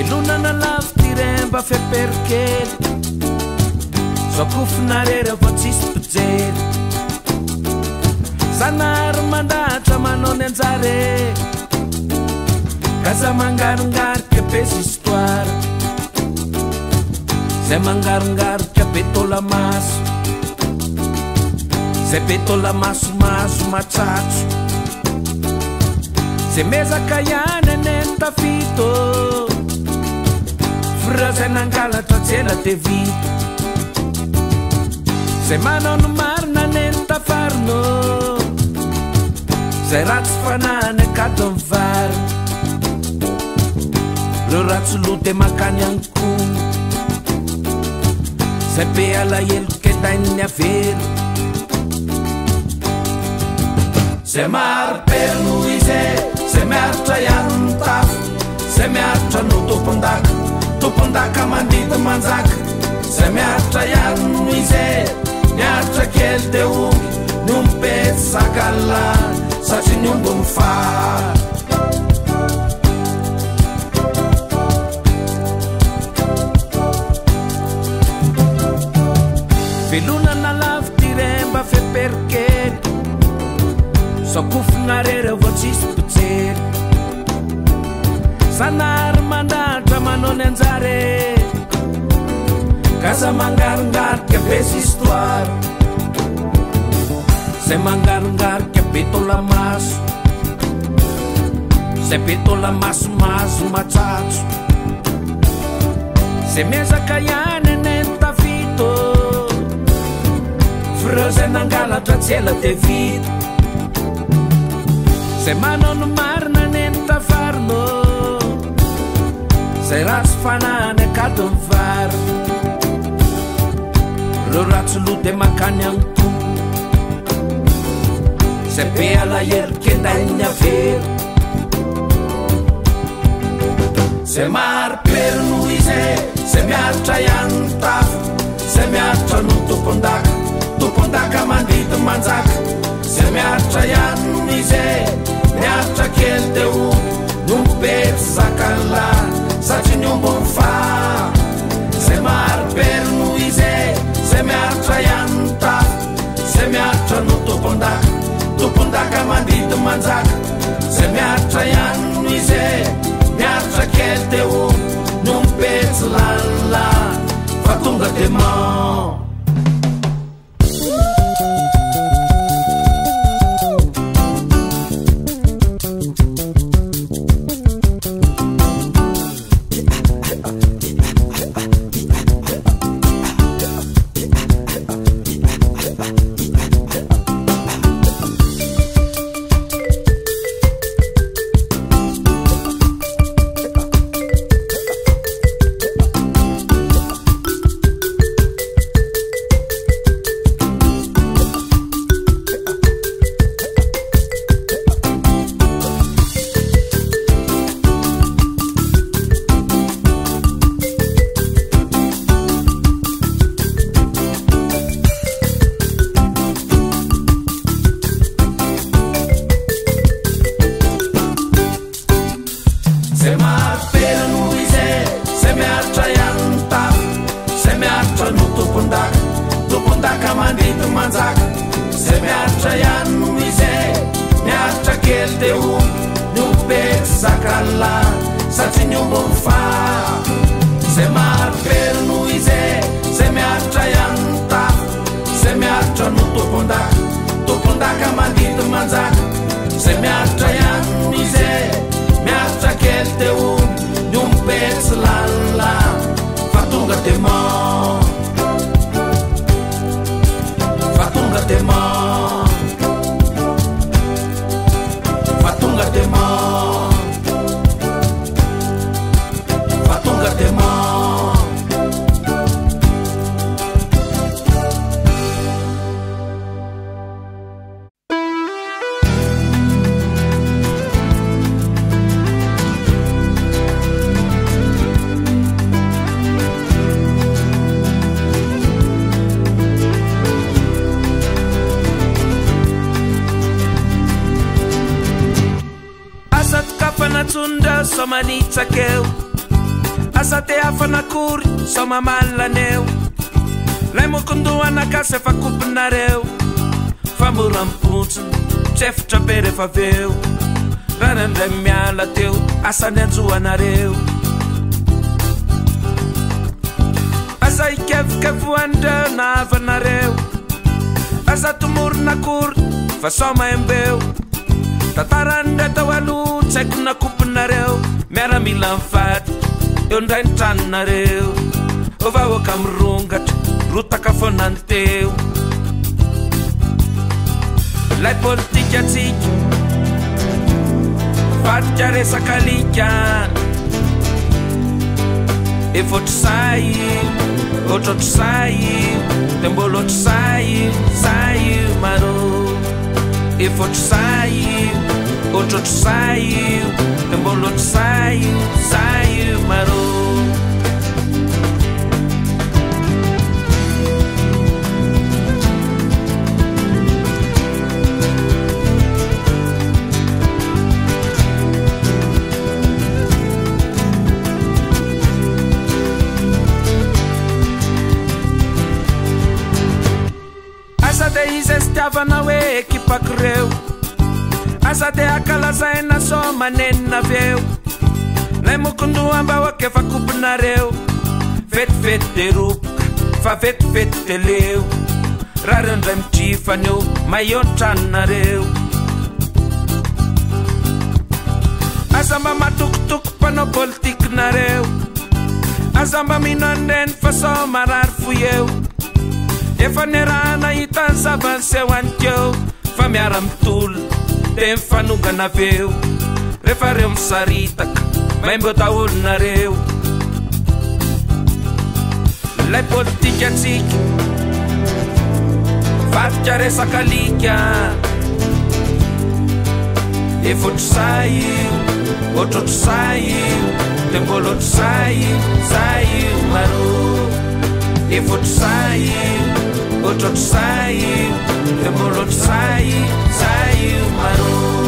Velonana lavo tiremba feperkely Sokofinarera fa tsisy pijery Sanary mandatra manao ny anjare Gaza mangarongarika bes histoire Zay mangarongarika betolamaso Zay betolamasomaso matsatso Zay mezaka ihany eneny tafito Fira zay nangalatra tsela de vita Zay manao ny marina neny tafarino Zay ratsy fanany akato ny vary Reo ratsy lote makany ankono Zay be alahelo kedainy avelo Zay maro perno izay Zay miaritra ihany ny tafo Zay miaritra no tompondaka mandito manjaka Zay miaritra ihany izay Miaritra kely de omby Ny ombety sakala Satria ny omby mifary Velonana lavo tiremba feperkely Sokofinarera vao tsisy pijery Sanary mandatra manao ny anjare Gaza mangarongarika bes histoire Zay mangarongarika betolamaso Zay betolamasomaso matsatso Zay mezaka ihany eneny tafito Fira zay nangalatra tsela de vita Zay manao ny marina neny tafarino Zay ratsy fanany akato ny vary Reo ratsy lote makany ankono Zay be alahelo kedainy avelo Zay maro perno izay Zay miaritra ihany ny tafo Zay miaritra no tompondaka mandito manjaka Zay miaritra ihany izay Miaritra kely de omby Ny ombety zakala Satria ny omby mifary Zay maro perno izay Zay miaritra ihany ny tafo Zay miaritra no tompondaka mandito manjaka Zay miaritra ihany izay Miaritra kely de omby Ny ombety lala Fa tonga de mão Somanitsakeo asa te afanakory sao mamalaneo lay mokondohanakasy efa kopinareo fa mora mipontsiny tsy efitra be rehefa aveo ranandray miala teo asany anjohanareo asa ikevokevoandreo nahavanareo asa tomorinakory fa sao maembeo tatarandray tao aloha tsy haiko nakopinareo miaramila mivady eo ndray ny tranonareo ovahoaka mirongatra rotaka fonany teo lay politika atsika vadika resaka alika efotry say otrotry say de mbola otry say maro efotry say otrotry say de mbola otry say maro asa de izy estiavana hoe ekipakireo asa de akalazaina so manenina aveo lay mokondohamba hoaka efa kopinareo vetivety de ropoka fa vetivety de leo raha reo ndray midrifaneo maionitranonareo asa mba matokotoko mpanao politikinareo asa mba mino anireny fa sao marary foyeo efa nerahana hitany zavany seho anykeo fa miara mitolo de mifanongana aveo rehefa reo misaritaka maimbo daholonareo lay politika atsika vadika resaka alika efotry say otrotry say de mbola otry say maro efotry say otrotry say de mbola otry say maro